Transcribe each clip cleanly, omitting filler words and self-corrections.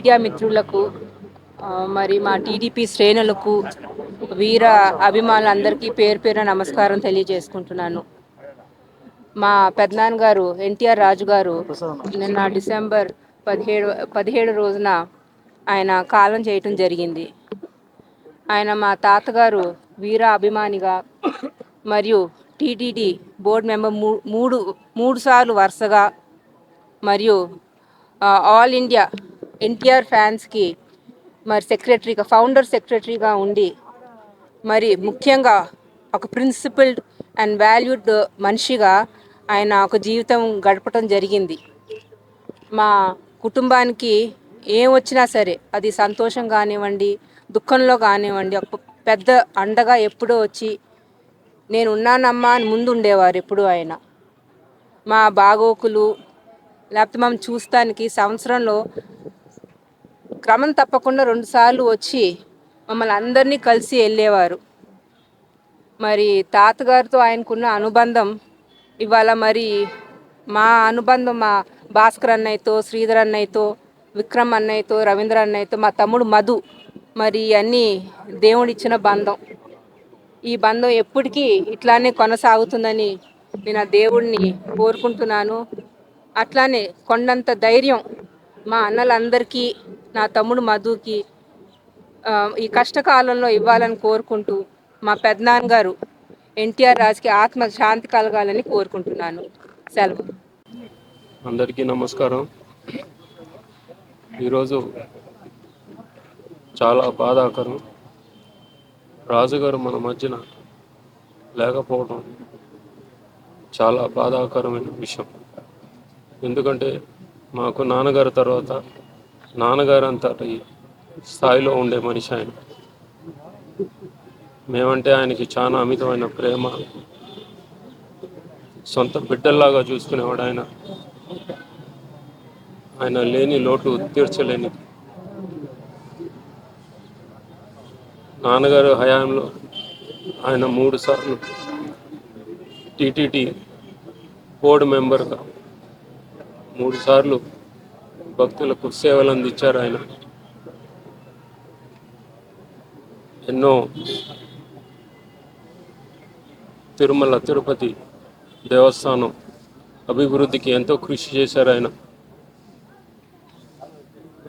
Media మిత్రులకు మరి మా టీడీపీ శ్రేణులకు వీర అభిమానులందరికీ పేరు పేరున నమస్కారం తెలియజేసుకుంటున్నాను. మా పెదనాన్నగారు ఎన్టీఆర్ రాజు గారు నిన్న డిసెంబర్ 17 రోజున ఆయన కాలం చేయటం జరిగింది. ఆయన మా తాతగారు వీర అభిమానిగా మరియు టీటీడీ బోర్డు మెంబర్ మూడు సార్లు వరుసగా మరియు ఆల్ ఇండియా ఎన్టీఆర్ ఫ్యాన్స్కి మరి సెక్రటరీగా ఫౌండర్ సెక్రటరీగా ఉండి మరి ముఖ్యంగా ఒక ప్రిన్సిపల్డ్ అండ్ వాల్యూడ్ మనిషిగా ఆయన ఒక జీవితం గడపటం జరిగింది. మా కుటుంబానికి ఏం వచ్చినా సరే అది సంతోషం కానివ్వండి, దుఃఖంలో కానివ్వండి, ఒక పెద్ద అండగా ఎప్పుడూ వచ్చి నేను ఉన్నానమ్మా అని ముందు ఉండేవారు. ఎప్పుడు ఆయన మా బాగోకులు లేకపోతే మనం చూస్తానికి సంవత్సరంలో క్రమం తప్పకుండా 2 సార్లు వచ్చి మమ్మల్ని అందరినీ కలిసి వెళ్ళేవారు. మరి తాతగారితో ఆయనకున్న అనుబంధం ఇవాళ మరి మా అనుబంధం మా భాస్కర్ అన్నయ్యతో, శ్రీధర్ అన్నయ్యతో, విక్రమ్ అన్నయ్యతో, రవీంద్ర అన్నయ్యతో, మా తమ్ముడు మధు, మరి అన్నీ దేవుడిచ్చిన బంధం. ఈ బంధం ఎప్పటికీ ఇట్లానే కొనసాగుతుందని నేను ఆ దేవుడిని కోరుకుంటున్నాను. అట్లానే కొండంత ధైర్యం మా అన్నలందరికీ, నా తమ్ముడు మధుకి ఈ కష్టకాలంలో ఇవ్వాలని కోరుకుంటూ మా పెదనాన్నగారు ఎన్టీఆర్ రాజుకి ఆత్మ శాంతి కలగాలని కోరుకుంటున్నాను. సెలవు. అందరికీ నమస్కారం. ఈరోజు చాలా బాధాకరం. రాజుగారు మన మధ్యన లేకపోవడం చాలా బాధాకరమైన విషయం. ఎందుకంటే మాకు నాన్నగారి తర్వాత నాన్నగారు అంతటి స్థాయిలో ఉండే మనిషి ఆయన. మేమంటే ఆయనకి చాలా అమితమైన ప్రేమ, సొంత బిడ్డల్లాగా చూసుకునేవాడు ఆయన. ఆయన లేని లోటు తీర్చలేని. నాన్నగారు హయాంలో ఆయన 3 సార్లు టీటీడీ బోర్డు మెంబర్గా 3 సార్లు భక్తులకు సేవలు అందించారు. ఆయన ఎన్నో తిరుమల తిరుపతి దేవస్థానం అభివృద్ధికి ఎంతో కృషి చేశారు ఆయన.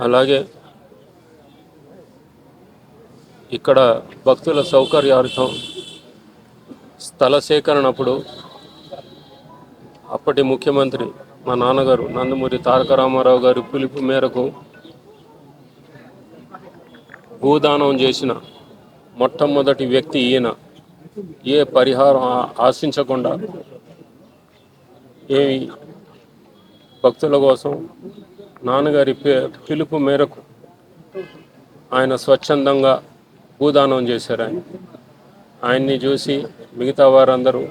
అలాగే ఇక్కడ భక్తుల సౌకర్యార్థం స్థల సేకరణప్పుడు అప్పటి ముఖ్యమంత్రి మా నాన్నగారు నందమూరి తారక రామారావు గారి పిలుపు మేరకు భూదానం చేసిన మొట్టమొదటి వ్యక్తి ఈయన. ఏ పరిహారం ఆశించకుండా ఏమి భక్తుల కోసం నాన్నగారి పిలుపు మేరకు ఆయన స్వచ్ఛందంగా భూదానం చేశారు. ఆయన్ని చూసి మిగతా వారందరూ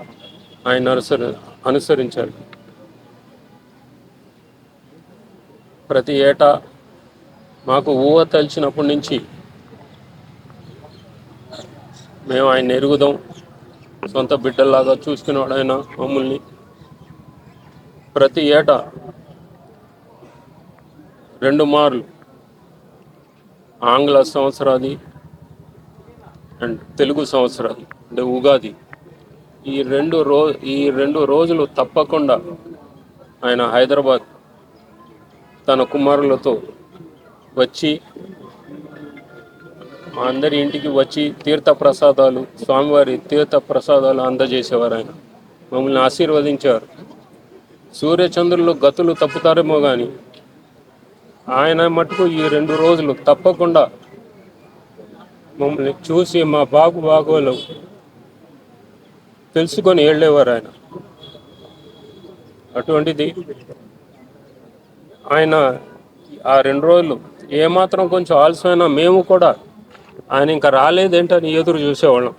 ఆయన అనుసరించారు. ప్రతి ఏటా మాకు ఊహ తలిచినప్పటి నుంచి మేము ఆయన ఎరుగుదాం, సొంత బిడ్డల్లాగా చూసుకునేవాడు ఆయన మమ్మల్ని. ప్రతి ఏటా 2 మార్లు ఆంగ్ల సంవత్సరాది అండ్ తెలుగు సంవత్సరాది అంటే ఉగాది, ఈ రెండు రోజులు తప్పకుండా ఆయన హైదరాబాద్ తన కుమారులతో వచ్చి మా అందరి ఇంటికి వచ్చి తీర్థప్రసాదాలు, స్వామివారి తీర్థప్రసాదాలు అందజేసేవారు. ఆయన మమ్మల్ని ఆశీర్వదించారు. సూర్యచంద్రులు గతులు తప్పుతారేమో కానీ ఆయన మటుకు ఈ 2 రోజులు తప్పకుండా మమ్మల్ని చూసి మా బాగోలు తెలుసుకొని వెళ్ళేవారు ఆయన. అటువంటిది ఆయన ఆ 2 రోజులు ఏమాత్రం కొంచెం ఆలస్యమైనా మేము కూడా ఆయన ఇంకా రాలేదేంటని ఎదురు చూసేవాళ్ళం.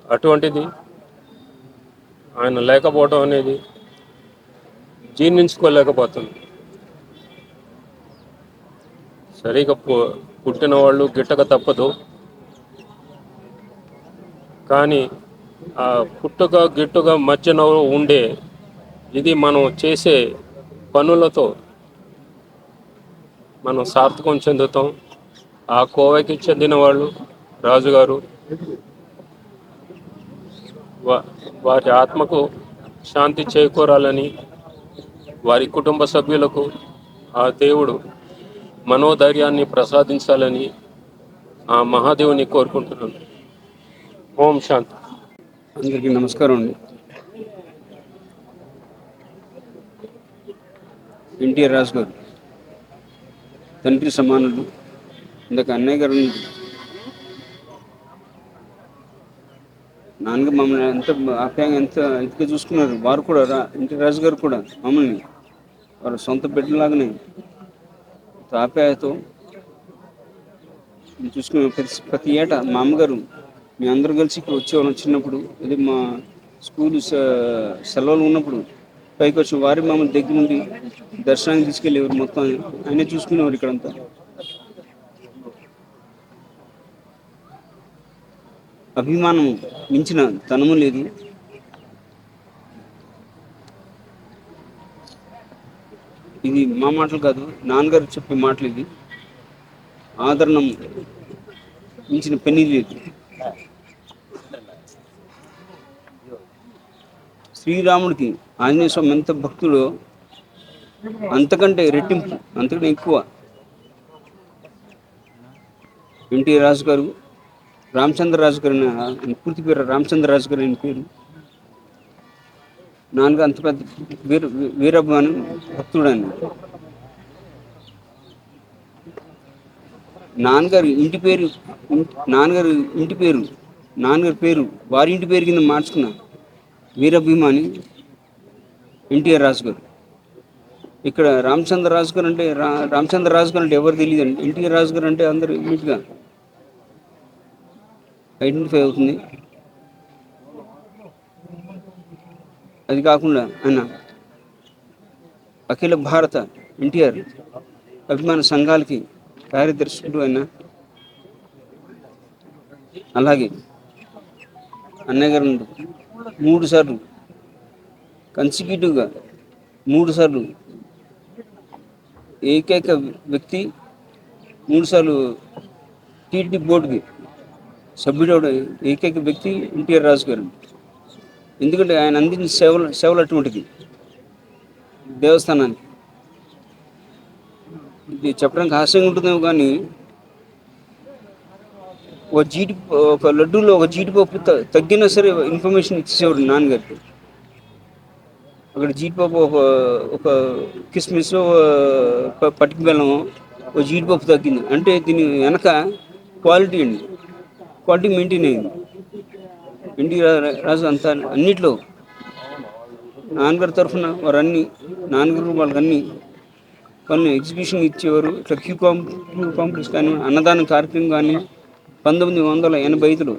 అటువంటిది ఆయన లేకపోవడం అనేది జీర్ణించుకోలేకపోతుంది. సరిగా పుట్టిన వాళ్ళు గిట్టక తప్పదు, కానీ ఆ పుట్టుక గిట్టుక మధ్యన ఉండే ఇది మనం చేసే పనులతో మనం సార్థకం చెందుతాం. ఆ కోవకి చెందిన వాళ్ళు రాజుగారు వారి ఆత్మకు శాంతి చేకూరాలని, వారి కుటుంబ సభ్యులకు ఆ దేవుడు మనోధైర్యాన్ని ప్రసాదించాలని ఆ మహాదేవుని కోరుకుంటున్నాను. ఓం శాంతి. అందరికీ నమస్కారం అండి. ఎన్టీఆర్ రాజు గారు తండ్రి సమానులు. ఇందాక అన్నయ్య గారు నాన్నగా మమ్మల్ని ఎంత ఆప్యాయంగా ఎంత ఇదిగా చూసుకున్నారు. వారు కూడా ఎన్టీఆర్ రాజు గారు కూడా మమ్మల్ని వారి సొంత బిడ్డలాగానే ఆప్యాయతో చూసుకునే ప్రతి ఏటా మా అమ్మగారు మీ అందరూ కలిసి ఇక్కడ వచ్చేవాళ్ళం. చిన్నప్పుడు ఇది మా స్కూల్ సెలవులు ఉన్నప్పుడు పైకి వచ్చి వారి మమ్మల్ని దగ్గర నుండి దర్శనానికి తీసుకెళ్ళేవారు. మొత్తం ఆయనే చూసుకునేవారు. ఇక్కడంతా అభిమానం మించిన తనము లేదు. ఇది మా మాటలు కాదు, నాన్నగారు చెప్పే మాటలు. ఇది ఆదరణ మించిన పెన్నీ లేదు. శ్రీరాముడికి ఆంజనేయ స్వామి ఎంత భక్తుడో అంతకంటే రెట్టింపు, అంతకంటే ఎక్కువ ఎన్టీఆర్ రాజు గారు, రామచంద్రరాజు గారు, పూర్తి పేరు రామచంద్రరాజు గారు అని పేరు. నాన్నగారు అంత పెద్ద వీరభిమానం భక్తుడని. నాన్నగారు ఇంటి పేరు నాన్నగారి పేరు వారి ఇంటి పేరు కింద మార్చుకున్న వీరాభిమాని ఎన్టీఆర్ రాజు గారు. ఇక్కడ రామచంద్రరాజు గారు అంటే రామచంద్రరాజు గారు అంటే ఎవరు తెలియదు అండి. ఎన్టీఆర్ రాజు గారు అంటే అందరూ ఇమీడియట్గా ఐడెంటిఫై అవుతుంది. అది కాకుండా ఆయన అఖిల భారత ఎన్టీఆర్ అభిమాన సంఘాలకి కార్యదర్శుడు ఆయన. అలాగే అన్నయ్య గారు 3 సార్లు కన్సిక్యూటివ్గా 3 సార్లు ఏకైక వ్యక్తి 3 సార్లు టీటీడీ బోర్డుకి సభ్యుడు ఏకైక వ్యక్తి ఎన్టీఆర్ రాజు గారు. ఎందుకంటే ఆయన అందించిన సేవలు అటువంటిది దేవస్థానానికి. ఇది చెప్పడానికి హాస్యంగా ఉంటుందేమో కానీ ఒక లడ్డూలో ఒక జీడిపప్పు తగ్గినా సరే ఇన్ఫర్మేషన్ ఇచ్చేసేవాడు నాన్నగారికి. అక్కడ జీడిపప్పు ఒక కిస్మిస్ పటికి బెల్లము ఒక జీడిపప్పు తగ్గింది అంటే దీని వెనక క్వాలిటీ మెయింటైన్ అయింది. ఎన్టీఆర్ రాజు అంతా అన్నిట్లో నాన్నగారి తరఫున నాన్నగారు వాళ్ళకన్నీ కొన్ని ఎగ్జిబిషన్ ఇచ్చేవారు. ఇట్లా క్యూ కాంప్లెక్స్ కానీ అన్నదానం కార్యక్రమం కానీ 1985లో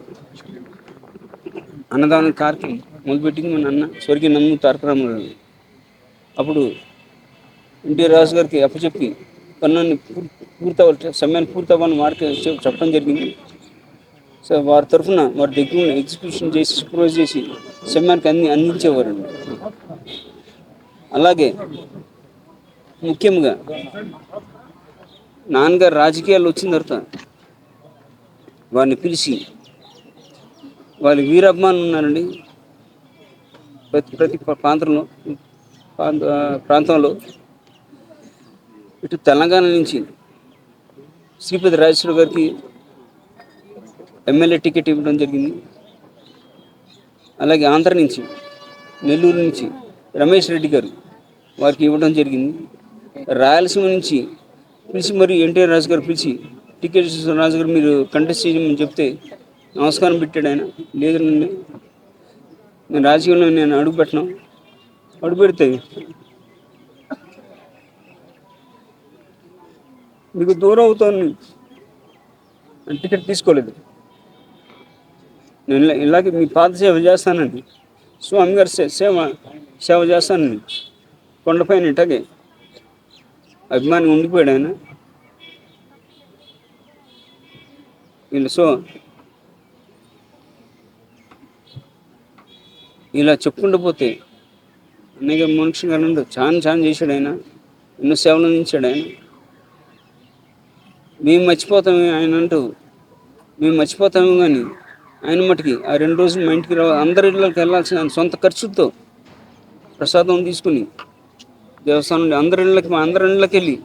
అన్నదానం కార్యక్రమం మొదలుపెట్టింది మన అన్న స్వర్గీయ నందమూరి తారక రామారావు. అప్పుడు ఎన్టీఆర్ రాజు గారికి అప్పచెప్పి పనులన్నీ సమయాన్ని పూర్తవ్వాలని వారికి చెప్పడం జరిగింది. సో వారి తరఫున వారి దగ్గర ఎగ్జిబిషన్ చేసి సూపర్వైజ్ చేసి సమయానికి అందించేవారండి. అలాగే ముఖ్యంగా నాన్నగారు రాజకీయాల్లో వచ్చిన తర్వాత వారిని పిలిచి వాళ్ళ వీరాభిమానులు ఉన్నారండి. ప్రతి ప్రాంతంలో ఇటు తెలంగాణ నుంచి శ్రీపతి రాజేశ్వర గారికి ఎమ్మెల్యే టికెట్ ఇవ్వడం జరిగింది. అలాగే ఆంధ్ర నుంచి నెల్లూరు నుంచి రమేష్ రెడ్డి గారు వారికి ఇవ్వడం జరిగింది. రాయలసీమ నుంచి పిలిచి మరి ఎన్టీఆర్ రాజు గారు పిలిచి టికెట్ రాజు గారు మీరు కంటెస్ట్ చేయమని చెప్తే నమస్కారం పెట్టాడు ఆయన. లేదండి నేను రాజకీయంలో నేను అడుగు పెడితే మీకు దూరం అవుతాను టికెట్ తీసుకోలేదు. నేను ఇలాగే మీ పాద సేవ చేస్తానండి, స్వామి గారి సేవ చేస్తానండి. కొండపైన ఇట్లాగే అభిమాని ఉండిపోయాడు ఆయన. సో ఇలా చెప్పుకుంటూ పోతే అనేక మనుషులు చాలా చేశాడు ఆయన. ఎన్నో సేవలు అందించాడు ఆయన. మేము మర్చిపోతాము ఆయన అంటూ మేము మర్చిపోతాము కానీ ఆయన మటుకి ఆ 2 రోజులు మా ఇంటికి అందరి ఇళ్ళకి వెళ్ళాల్సిన ఆయన సొంత ఖర్చుతో ప్రసాదం తీసుకుని దేవస్థానం నుండి అందరి ఇళ్ళకి వెళ్ళి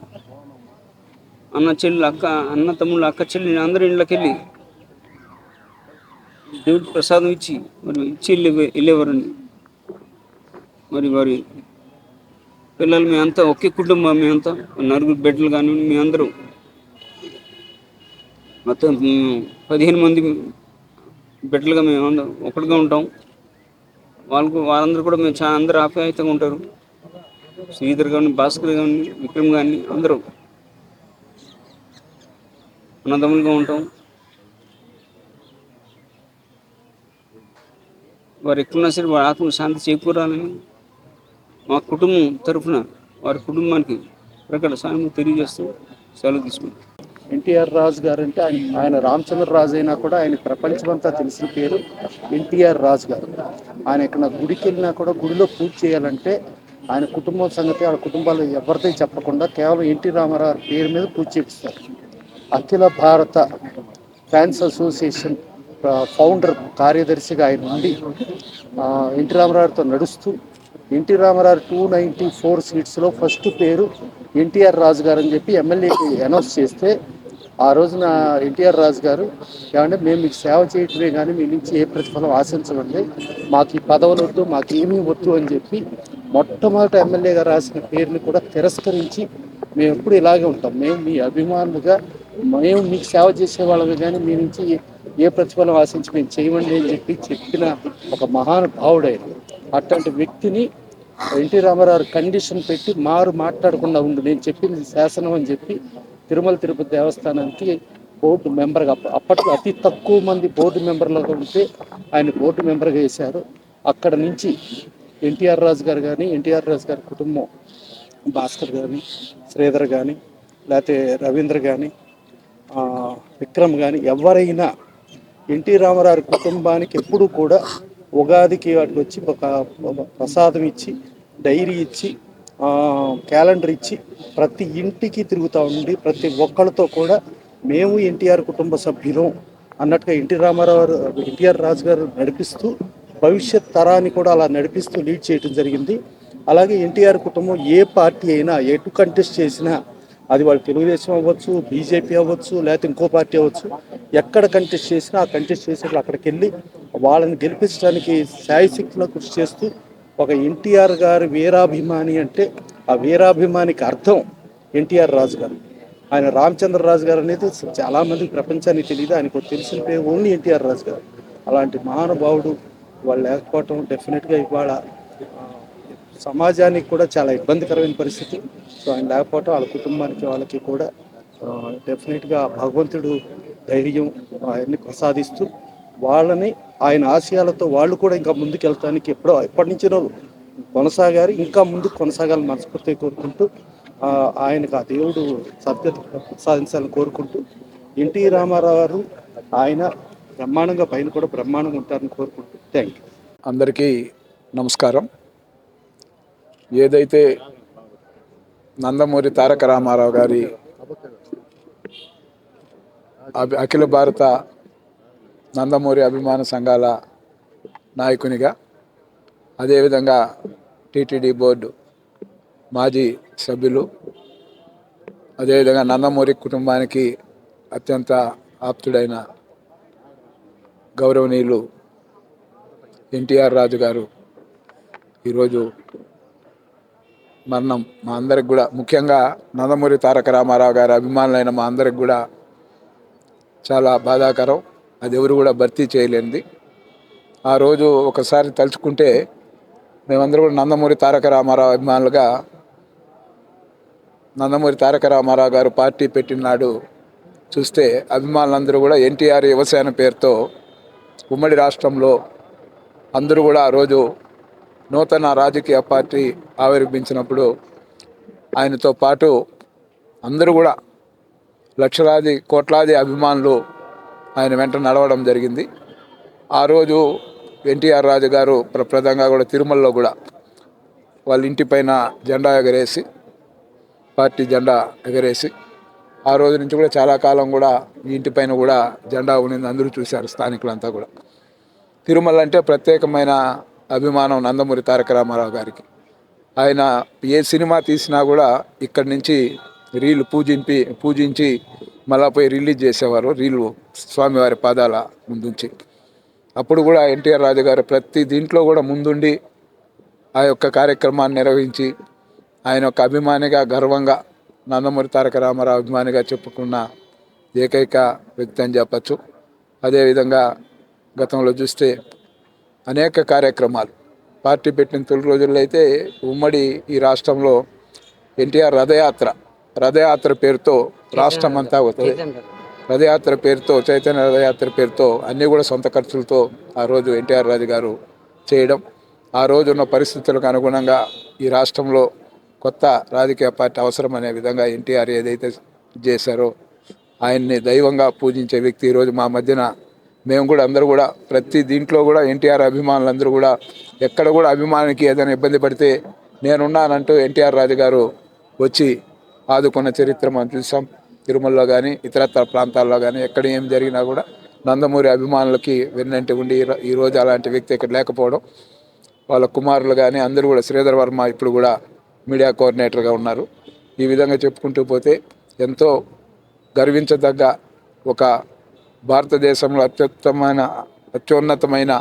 అన్న చెల్లి అక్క అన్న తమ్ముళ్ళు అక్క చెల్లి అందరి ఇళ్ళకి వెళ్ళి దేవుడికి ప్రసాదం ఇచ్చి వెళ్ళేవారండి. మరి వారి పిల్లలు మేమంతా ఒకే కుటుంబం, మేమంతా 4 బిడ్డలు కానీ మేమందరూ మొత్తం 15 మంది బిడ్డలుగా మేము ఒకటిగా ఉంటాం. వారందరూ కూడా మేము చాలా అందరూ ఆప్యాయతగా ఉంటారు. శ్రీధర్ కానీ భాస్కర్ కానీ విక్రమ్ కానీ అందరూ అన్నదమ్ములుగా ఉంటాం. వారు ఎక్కడున్నా సరే వారి ఆత్మ శాంతి చేకూరాలని మా కుటుంబం తరఫున వారి కుటుంబానికి ప్రకట సాయం తెలియజేస్తూ సెలవు తీసుకుంటాం. ఎన్టీఆర్ రాజు గారు అంటే ఆయన రామచంద్ర రాజు అయినా కూడా ఆయన ప్రపంచమంతా తెలిసిన పేరు ఎన్టీఆర్ రాజు గారు. ఆయన ఎక్కడ గుడికి వెళ్ళినా కూడా గుడిలో పూజ చేయాలంటే ఆయన కుటుంబం సంగతి ఆ కుటుంబాలు ఎవరితో చెప్పకుండా కేవలం ఎన్టీ రామారావు పేరు మీద పూజ చేపిస్తారు. అఖిల భారత ఫ్యాన్స్ అసోసియేషన్ ఫౌండర్ కార్యదర్శిగా ఆయన ఉండి ఎన్టీ రామారావుతో నడుస్తూ ఎన్టీ రామారావు 294 సీట్స్లో ఫస్ట్ పేరు ఎన్టీఆర్ రాజు గారు అని చెప్పి ఎమ్మెల్యేకి అనౌన్స్ చేస్తే ఆ రోజున ఎన్టీఆర్ రాజు గారు ఏమంటే మేము మీకు సేవ చేయటమే కానీ మీ నుంచి ఏ ప్రతిఫలం ఆశించమండి, మాకు ఈ పదవులు వద్దు, మాకు ఏమీ వద్దు అని చెప్పి మొట్టమొదట ఎమ్మెల్యేగా రాసిన పేరుని కూడా తిరస్కరించి మేము ఎప్పుడు ఇలాగే ఉంటాం, మేము మీ అభిమానులుగా మేము మీకు సేవ చేసేవాళ్ళమే కానీ మీ నుంచి ఏ ప్రతిఫలం ఆశించి మేము చేయమండి అని చెప్పిన ఒక మహానుభావుడైన అట్లాంటి వ్యక్తిని ఎన్టీ రామారావు కండిషన్ పెట్టి మాట్లాడకుండా ఉండు, నేను చెప్పింది శాసనం అని చెప్పి తిరుమల తిరుపతి దేవస్థానానికి బోర్డు మెంబర్గా అప్పట్లో అతి తక్కువ మంది బోర్డు మెంబర్లుగా ఉంటే ఆయన బోర్డు మెంబర్గా వేశారు. అక్కడ నుంచి ఎన్టీఆర్ రాజు గారు కానీ ఎన్టీఆర్ రాజు గారి కుటుంబం భాస్కర్ కానీ శ్రీధర్ కానీ లేకపోతే రవీంద్ర కానీ విక్రమ్ కానీ ఎవరైనా ఎన్టీ రామారావు కుటుంబానికి ఎప్పుడూ కూడా ఉగాదికి వాటికి వచ్చి ఒక ప్రసాదం ఇచ్చి డైరీ ఇచ్చి క్యాలెండర్ ఇచ్చి ప్రతి ఇంటికి తిరుగుతూ ఉండి ప్రతి ఒక్కరితో కూడా మేము ఎన్టీఆర్ కుటుంబ సభ్యులం అన్నట్టుగా ఎన్టీఆర్ రాజు గారు నడిపిస్తూ భవిష్యత్ తరాన్ని కూడా అలా నడిపిస్తూ లీడ్ చేయడం జరిగింది. అలాగే ఎన్టీఆర్ కుటుంబం ఏ పార్టీ అయినా ఎటు కంటెస్ట్ చేసినా అది వాళ్ళు తెలుగుదేశం అవ్వచ్చు, బీజేపీ అవ్వచ్చు, లేకపోతే ఇంకో పార్టీ అవ్వచ్చు, ఎక్కడ కంటెస్ట్ చేసినా ఆ కంటెస్ట్ చేసేట్లు అక్కడికి వెళ్ళి వాళ్ళని గెలిపించడానికి శాయశక్తిలో కృషి చేస్తూ ఒక ఎన్టీఆర్ గారి వీరాభిమాని అంటే ఆ వీరాభిమానికి అర్థం ఎన్టీఆర్ రాజు గారు. ఆయన రామచంద్ర రాజు గారు అనేది చాలామందికి ప్రపంచానికి తెలియదు, ఆయనకు తెలిసిన పేరు ఓన్లీ ఎన్టీఆర్ రాజు గారు. అలాంటి మహానుభావుడు వాళ్ళు లేకపోవటం డెఫినెట్గా ఇవాళ సమాజానికి కూడా చాలా ఇబ్బందికరమైన పరిస్థితి. సో ఆయన లేకపోవటం వాళ్ళ కుటుంబానికి వాళ్ళకి కూడా డెఫినెట్గా భగవంతుడు ధైర్యం అవన్నీ ప్రసాదిస్తూ వాళ్ళని ఆయన ఆశయాలతో వాళ్ళు కూడా ఇంకా ముందుకు వెళ్తానికి ఎప్పటి నుంచో కొనసాగారు, ఇంకా ముందుకు కొనసాగాలని మనస్ఫూర్తిగా కోరుకుంటూ ఆయనకు ఆ దేవుడు సద్గతి ప్రసాదించాలని కోరుకుంటూ ఎన్టీ రామారావు గారు ఆయన బ్రహ్మాండంగా పైన కూడా బ్రహ్మాండంగా ఉంటారని కోరుకుంటూ థ్యాంక్ యూ. అందరికీ నమస్కారం. ఏదైతే నందమూరి తారక రామారావు గారి అఖిల భారత నందమూరి అభిమాన సంఘాల నాయకునిగా, అదేవిధంగా టీటీడీ బోర్డు మాజీ సభ్యులు, అదేవిధంగా నందమూరి కుటుంబానికి అత్యంత ఆప్తుడైన గౌరవనీయులు ఎన్టీఆర్ రాజు గారు ఈరోజు మరణం మా అందరికి కూడా, ముఖ్యంగా నందమూరి తారక రామారావు గారి అభిమానులైన మా అందరికి కూడా చాలా బాధాకరం. అది ఎవరు కూడా భర్తీ చేయలేనిది. ఆ రోజు ఒకసారి తలుచుకుంటే మేమందరూ కూడా నందమూరి తారక రామారావు అభిమానులుగా నందమూరి తారక రామారావు గారు పార్టీ పెట్టిన నాడు చూస్తే అభిమానులందరూ కూడా ఎన్టీఆర్ యువసేన పేరుతో ఉమ్మడి రాష్ట్రంలో అందరూ కూడా ఆ రోజు నూతన రాజకీయ పార్టీ ఆవిర్భించినప్పుడు ఆయనతో పాటు అందరూ కూడా లక్షలాది కోట్లాది అభిమానులు ఆయన వెంట నడవడం జరిగింది. ఆ రోజు ఎన్టీఆర్ రాజు గారు ప్రప్రదంగా కూడా తిరుమలలో కూడా వాళ్ళ ఇంటిపైన జెండా ఎగరేసి, పార్టీ జెండా ఎగరేసి ఆ రోజు నుంచి కూడా చాలా కాలం కూడా ఈ ఇంటిపైన కూడా జెండా ఉన్నింది, అందరూ చూశారు స్థానికులంతా కూడా. తిరుమల అంటే ప్రత్యేకమైన అభిమానం నందమూరి తారక రామారావు గారికి. ఆయన ఏ సినిమా తీసినా కూడా ఇక్కడి నుంచి రీలు పూజించి మళ్ళా పోయి రిలీజ్ చేసేవారు, రీలు స్వామివారి పాదాల ముందుంచి. అప్పుడు కూడా ఎన్టీఆర్ రాజు గారు ప్రతి దీంట్లో కూడా ముందుండి ఆ యొక్క కార్యక్రమాన్ని నిర్వహించి ఆయన యొక్క అభిమానిగా గర్వంగా నందమూరి తారక రామారావు అభిమానిగా చెప్పుకున్న ఏకైక వ్యక్తి అని చెప్పచ్చు. అదేవిధంగా గతంలో చూస్తే అనేక కార్యక్రమాలు పార్టీ పెట్టిన తొలి రోజుల్లో అయితే ఉమ్మడి ఈ రాష్ట్రంలో ఎన్టీఆర్ రథయాత్ర పేరుతో రాష్ట్రం అంతా అవుతుంది. రథయాత్ర పేరుతో, చైతన్య రథయాత్ర పేరుతో అన్నీ కూడా సొంత ఖర్చులతో ఆ రోజు ఎన్టీఆర్ రాజు గారు చేయడం, ఆ రోజు ఉన్న పరిస్థితులకు అనుగుణంగా ఈ రాష్ట్రంలో కొత్త రాజకీయ పార్టీ అవసరం అనే విధంగా ఎన్టీఆర్ ఏదైతే చేశారో ఆయన్ని దైవంగా పూజించే వ్యక్తి ఈరోజు మా మధ్యన మేము కూడా అందరూ కూడా ప్రతి దీంట్లో కూడా ఎన్టీఆర్ అభిమానులందరూ కూడా ఎక్కడ కూడా అభిమానికి ఏదైనా ఇబ్బంది పడితే నేనున్నానంటూ ఎన్టీఆర్ రాజు గారు వచ్చి ఆదుకున్న చరిత్ర మనం చూసాం. తిరుమలలో కానీ ఇతరత్ర ప్రాంతాల్లో కానీ ఎక్కడ ఏం జరిగినా కూడా నందమూరి అభిమానులకి వెన్నంటి ఉండి ఈరోజు అలాంటి వ్యక్తి ఇక్కడ లేకపోవడం, వాళ్ళ కుమారులు కానీ అందరూ కూడా, శ్రీధర్ వర్మ ఇప్పుడు కూడా మీడియా కోఆర్డినేటర్గా ఉన్నారు. ఈ విధంగా చెప్పుకుంటూ పోతే ఎంతో గర్వించదగ్గ ఒక భారతదేశంలో అత్యున్నతమైన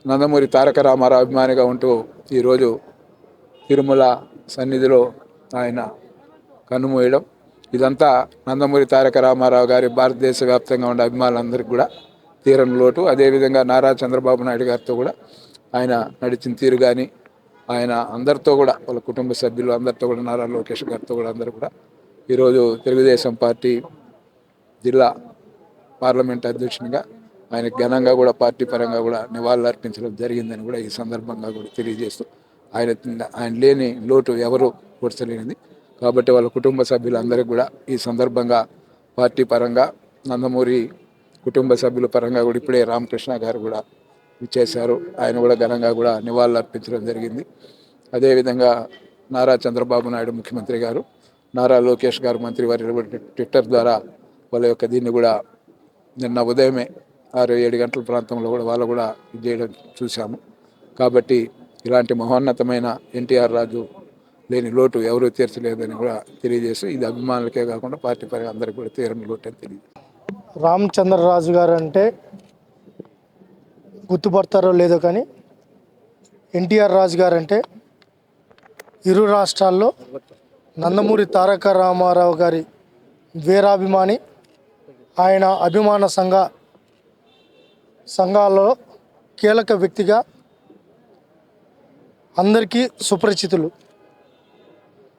నందమూరి తారక రామారావు అభిమానిగా ఉంటూ ఈరోజు తిరుమల సన్నిధిలో ఆయన కన్నుమూయడం, ఇదంతా నందమూరి తారక రామారావు గారి భారతదేశ వ్యాప్తంగా ఉండే అభిమానులందరికీ కూడా తీరని లోటు. అదేవిధంగా నారా చంద్రబాబు నాయుడు గారితో కూడా ఆయన నడిచిన తీరు కానీ, ఆయన అందరితో కూడా వాళ్ళ కుటుంబ సభ్యులు అందరితో కూడా, నారా లోకేష్ గారితో కూడా అందరూ కూడా ఈరోజు తెలుగుదేశం పార్టీ జిల్లా పార్లమెంట్ అధ్యక్షునిగా ఆయన ఘనంగా కూడా పార్టీ పరంగా కూడా నివాళులు అర్పించడం జరిగిందని కూడా ఈ సందర్భంగా కూడా తెలియజేస్తూ, ఆయన లేని లోటు ఎవరు పూడ్చలేనిది. కాబట్టి వాళ్ళ కుటుంబ సభ్యులందరికీ కూడా ఈ సందర్భంగా పార్టీ పరంగా, నందమూరి కుటుంబ సభ్యుల పరంగా కూడా ఇప్పుడే రామకృష్ణ గారు కూడా ఇచ్చేశారు, ఆయన కూడా ఘనంగా కూడా నివాళులు అర్పించడం జరిగింది. అదేవిధంగా నారా చంద్రబాబు నాయుడు ముఖ్యమంత్రి గారు, నారా లోకేష్ గారు మంత్రివర్యులు కూడా ట్విట్టర్ ద్వారా వాళ్ళ యొక్క దీన్ని కూడా నిన్న ఉదయమే 6-7 గంటల ప్రాంతంలో కూడా వాళ్ళు కూడా ఇది చేయడం చూశాము. కాబట్టి ఇలాంటి మహోన్నతమైన ఎన్టీఆర్ రాజు లేని లోటు ఎవరూ తీర్చలేదని కూడా తెలియజేస్తూ, ఇది అభిమానులకే కాకుండా పార్టీ పరంగా అందరికీ కూడా తీరని లోటు అని తెలియదు. రామచంద్రరాజు గారు అంటే గుర్తుపడతారో లేదో కానీ ఎన్టీఆర్ రాజు గారు అంటే ఇరు రాష్ట్రాల్లో నందమూరి తారక రామారావు గారి వీరాభిమాని. ఆయన అభిమాన సంఘాల్లో కీలక వ్యక్తిగా అందరికీ సుపరిచితులు.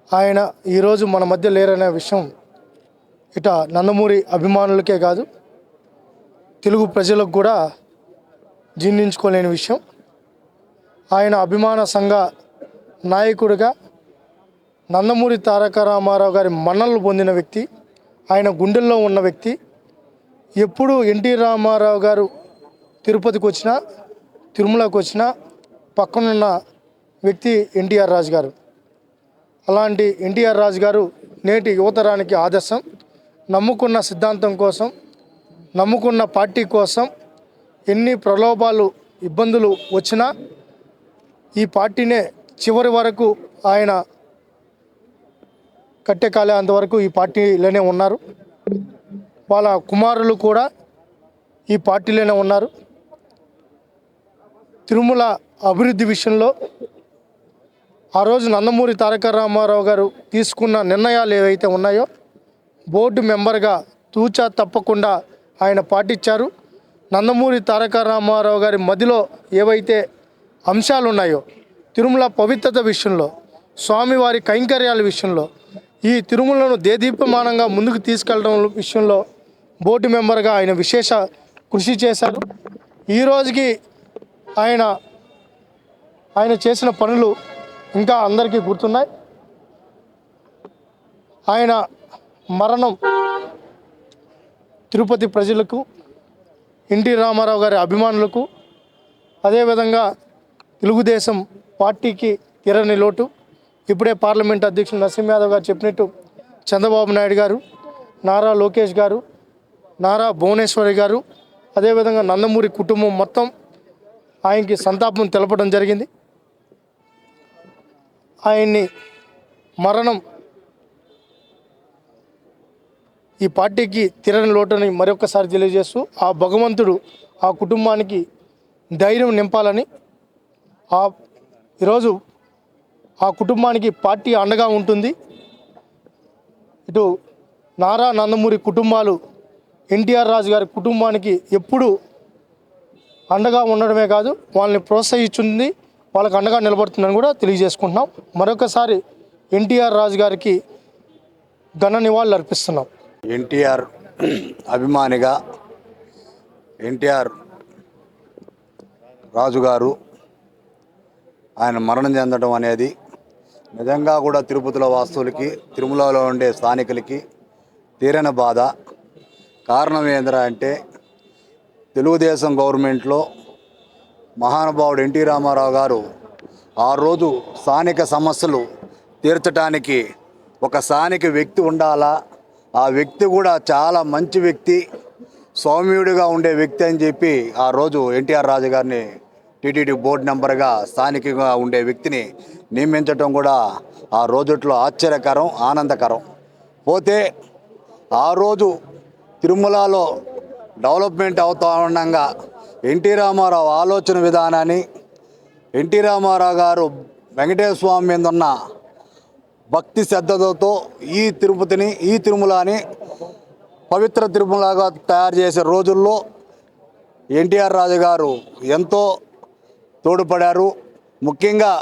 ఆయన ఈరోజు మన మధ్య లేరనే విషయం ఇట నందమూరి అభిమానులకే కాదు, తెలుగు ప్రజలకు కూడా జీర్ణించుకోలేని విషయం. ఆయన అభిమాన సంఘ నాయకుడిగా నందమూరి తారక రామారావు గారి మన్ననలు పొందిన వ్యక్తి, ఆయన గుండెల్లో ఉన్న వ్యక్తి. ఎప్పుడు ఎన్టీ రామారావు గారు తిరుపతికి వచ్చినా, తిరుమలకు వచ్చినా పక్కనున్న వ్యక్తి ఎన్టీఆర్ రాజు గారు. అలాంటి ఎన్టీఆర్ రాజు గారు నేటి యువతరానికి ఆదర్శం. నమ్ముకున్న సిద్ధాంతం కోసం, నమ్ముకున్న పార్టీ కోసం ఎన్ని ప్రలోభాలు, ఇబ్బందులు వచ్చినా ఈ పార్టీనే చివరి వరకు ఆయన కట్టెకాలే అంతవరకు ఈ పార్టీలోనే ఉన్నారు. వాళ్ళ కుమారులు కూడా ఈ పార్టీలోనే ఉన్నారు. తిరుమల అభివృద్ధి విషయంలో ఆ రోజు నందమూరి తారక రామారావు గారు తీసుకున్న నిర్ణయాలు ఏవైతే ఉన్నాయో బోర్డు మెంబర్గా తూచా తప్పకుండా ఆయన పాటించారు. నందమూరి తారక రామారావు గారి మదిలో ఏవైతే అంశాలు ఉన్నాయో తిరుమల పవిత్రత విషయంలో, స్వామివారి కైంకర్యాల విషయంలో, ఈ తిరుమలను దేదీప్యమానంగా ముందుకు తీసుకెళ్ళడం విషయంలో బోర్డు మెంబర్గా ఆయన విశేష కృషి చేశారు. ఈ రోజుకి ఆయన చేసిన పనులు ఇంకా అందరికీ గుర్తున్నాయి. ఆయన మరణం తిరుపతి ప్రజలకు, ఎన్టీ రామారావు గారి అభిమానులకు, అదేవిధంగా తెలుగుదేశం పార్టీకి తీరని లోటు. ఇప్పుడే పార్లమెంట్ అధ్యక్షులు నరసింహ యాదవ్ గారు చెప్పినట్టు చంద్రబాబు నాయుడు గారు, నారా లోకేష్ గారు, నారా భువనేశ్వరి గారు, అదేవిధంగా నందమూరి కుటుంబం మొత్తం ఆయనకి సంతాపం తెలపడం జరిగింది. ఆయన్ని మరణం ఈ పార్టీకి తీరని లోటని మరొకసారి తెలియజేస్తూ ఆ భగవంతుడు ఆ కుటుంబానికి ధైర్యం నింపాలని, ఈరోజు ఆ కుటుంబానికి పార్టీ అండగా ఉంటుంది. ఇటు నారా నందమూరి కుటుంబాలు ఎన్టీఆర్ రాజు గారి కుటుంబానికి ఎప్పుడు అండగా ఉండడమే కాదు, వాళ్ళని ప్రోత్సహిస్తుంది, వాళ్ళకి అండగా నిలబడుతుందని కూడా తెలియజేసుకుంటున్నాం. మరొకసారి ఎన్టీఆర్ రాజు గారికి ఘన నివాళులు అర్పిస్తున్నాం. ఎన్టీఆర్ అభిమానిగా ఎన్టీఆర్ రాజు గారు ఆయన మరణం చెందడం అనేది నిజంగా కూడా తిరుపతిలో వాస్తువులకి, తిరుమలలో ఉండే స్థానికులకి తీరని బాధ. కారణం ఏంద్రా అంటే తెలుగుదేశం గవర్నమెంట్లో మహానుభావుడు ఎన్టీ రామారావు గారు ఆ రోజు స్థానిక సమస్యలు తీర్చడానికి ఒక స్థానిక వ్యక్తి ఉండాలా, ఆ వ్యక్తి కూడా చాలా మంచి వ్యక్తి, సౌమ్యుడిగా ఉండే వ్యక్తి అని చెప్పి ఆ రోజు ఎన్టీఆర్ రాజు గారిని టీటీడీ బోర్డు మెంబర్గా స్థానికంగా ఉండే వ్యక్తిని నియమించడం కూడా ఆ రోజుట్లో ఆశ్చర్యకరం, ఆనందకరం. పోతే ఆ రోజు తిరుమలలో డెవలప్మెంట్ అవుతా ఉండగా ఎన్టీ రామారావు ఆలోచన విధానాన్ని, ఎన్టీ రామారావు గారు వెంకటేశ్వర స్వామి మీద ఉన్న భక్తి శ్రద్ధతో ఈ తిరుపతిని, ఈ తిరుమలని పవిత్ర తిరుమలగా తయారు చేసే రోజుల్లో ఎన్టీఆర్ రాజు గారు ఎంతో తోడ్పడారు. ముఖ్యంగా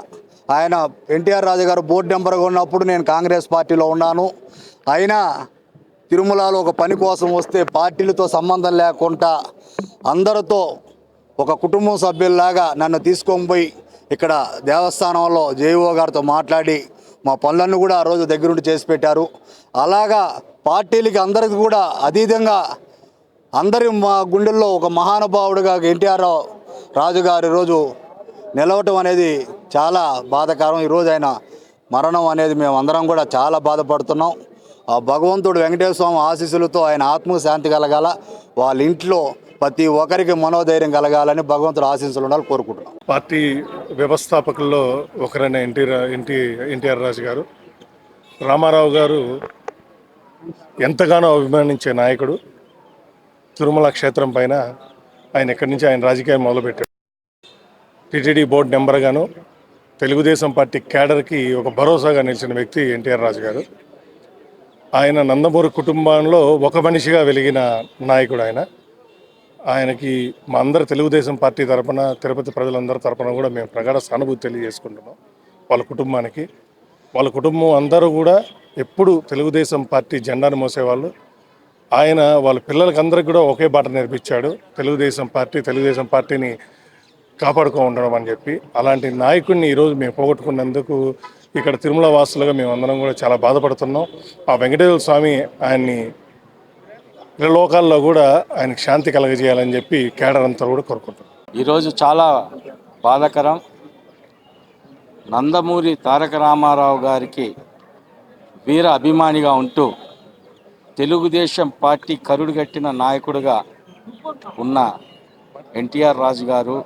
ఆయన ఎన్టీఆర్ రాజు గారు బోర్డు మెంబర్గా ఉన్నప్పుడు నేను కాంగ్రెస్ పార్టీలో ఉన్నాను. అయినా తిరుమలలో ఒక పని కోసం వస్తే పార్టీలతో సంబంధం లేకుండా అందరితో ఒక కుటుంబం సభ్యుల్లాగా నన్ను తీసుకొని పోయి ఇక్కడ దేవస్థానంలో జేఈఓ గారితో మాట్లాడి మా పనులన్నీ కూడా ఆ రోజు దగ్గరుండి చేసి పెట్టారు. అలాగా పార్టీలకి అందరికీ కూడా అతీతంగా అందరి మా గుండెల్లో ఒక మహానుభావుడిగా ఎన్టీఆర్ రాజు గారు ఈరోజు నిలవటం అనేది చాలా బాధాకరం. ఈరోజు ఆయన మరణం అనేది మేము అందరం కూడా చాలా బాధపడుతున్నాం. ఆ భగవంతుడు వెంకటేశ్వర స్వామి ఆశీస్సులతో ఆయన ఆత్మకు శాంతి కలగాల, వాళ్ళ ఇంట్లో ప్రతి ఒక్కరికి మనోధైర్యం కలగాలని భగవంతుడు ఆశీస్సులు ఉండాలని కోరుకుంటున్నాం. పార్టీ వ్యవస్థాపకుల్లో ఒకరైన ఎన్టీఆర్ రాజు గారు, రామారావు గారు ఎంతగానో అభిమానించే నాయకుడు. తిరుమల క్షేత్రం పైన ఆయన ఎక్కడి నుంచి ఆయన రాజకీయం మొదలుపెట్టాడు. టీటీడీ బోర్డు మెంబర్గాను తెలుగుదేశం పార్టీ క్యాడర్కి ఒక భరోసాగా నిలిచిన వ్యక్తి ఎన్టీఆర్ రాజు గారు. ఆయన నందమూరి కుటుంబంలో ఒక మనిషిగా వెలిగిన నాయకుడు ఆయన. ఆయనకి మా అందరు తెలుగుదేశం పార్టీ తరఫున, తిరుపతి ప్రజలందరి తరఫున కూడా మేము ప్రగాఢ సానుభూతి తెలియజేసుకుంటున్నాం వాళ్ళ కుటుంబానికి. వాళ్ళ కుటుంబం అందరూ కూడా ఎప్పుడు తెలుగుదేశం పార్టీ జెండాను మోసేవాళ్ళు. ఆయన వాళ్ళ పిల్లలకి అందరికీ కూడా ఒకే బాట నేర్పించాడు, తెలుగుదేశం పార్టీని కాపాడుకో ఉండడం అని చెప్పి. అలాంటి నాయకుడిని ఈరోజు మేము పోగొట్టుకున్నందుకు ఇక్కడ తిరుమల వాసులుగా మేము అందరం కూడా చాలా బాధపడుతున్నాం. ఆ వెంకటేశ్వర స్వామి ఆయన్ని లోకాల్లో కూడా ఆయనకు శాంతి కలగజేయాలని చెప్పి కేడర్ అంతా కూడా కోరుకుంటున్నాం. ఈరోజు చాలా బాధాకరం. నందమూరి తారక రామారావు గారికి వీర అభిమానిగా ఉంటూ తెలుగుదేశం పార్టీ కరుడుగట్టిన నాయకుడిగా ఉన్న ఎన్టీఆర్ రాజు గారు,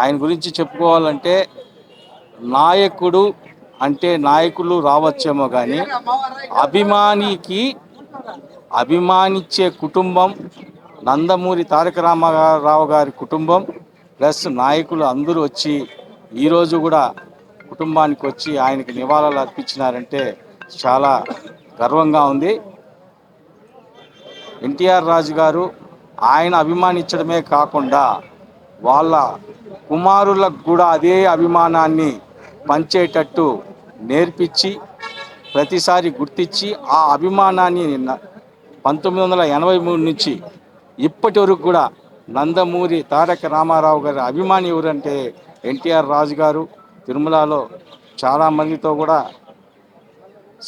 ఆయన గురించి చెప్పుకోవాలంటే నాయకుడు అంటే నాయకులు రావచ్చేమో కానీ అభిమానించే కుటుంబం నందమూరి తారక రామారావు గారి కుటుంబం ప్లస్ నాయకులు అందరూ వచ్చి ఈరోజు కూడా కుటుంబానికి వచ్చి ఆయనకి నివాళులు అర్పించినారంటే చాలా గర్వంగా ఉంది. ఎన్టీఆర్ రాజు గారు ఆయన అభిమానించడమే కాకుండా వాళ్ళ కుమారులకు కూడా అదే అభిమానాన్ని పంచేటట్టు నేర్పించి ప్రతిసారి గుర్తించి ఆ అభిమానాన్ని 1983 నుంచి ఇప్పటి వరకు కూడా నందమూరి తారక రామారావు గారి అభిమాని ఎవరంటే ఎన్టీఆర్ రాజు గారు. తిరుమలలో చాలామందితో కూడా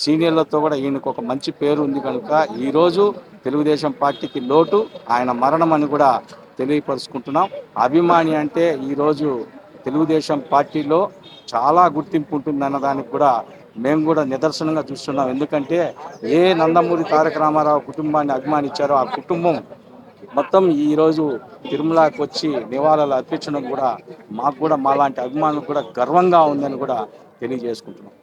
సీనియర్లతో కూడా ఈయనకు ఒక మంచి పేరు ఉంది కనుక ఈరోజు తెలుగుదేశం పార్టీకి లోటు ఆయన మరణం అని కూడా తెలియపరుచుకుంటున్నాం. అభిమాని అంటే ఈరోజు తెలుగుదేశం పార్టీలో చాలా గుర్తింపు ఉంటుందన్న దానికి కూడా మేము కూడా నిదర్శనంగా చూస్తున్నాం. ఎందుకంటే ఏ నందమూరి తారక రామారావు కుటుంబాన్ని అభిమానించారో ఆ కుటుంబం మొత్తం ఈరోజు తిరుమలకి వచ్చి నివాళులు అర్పించడం కూడా మాకు కూడా మాలాంటి అభిమానులకు కూడా గర్వంగా ఉందని కూడా తెలియజేసుకుంటున్నాం.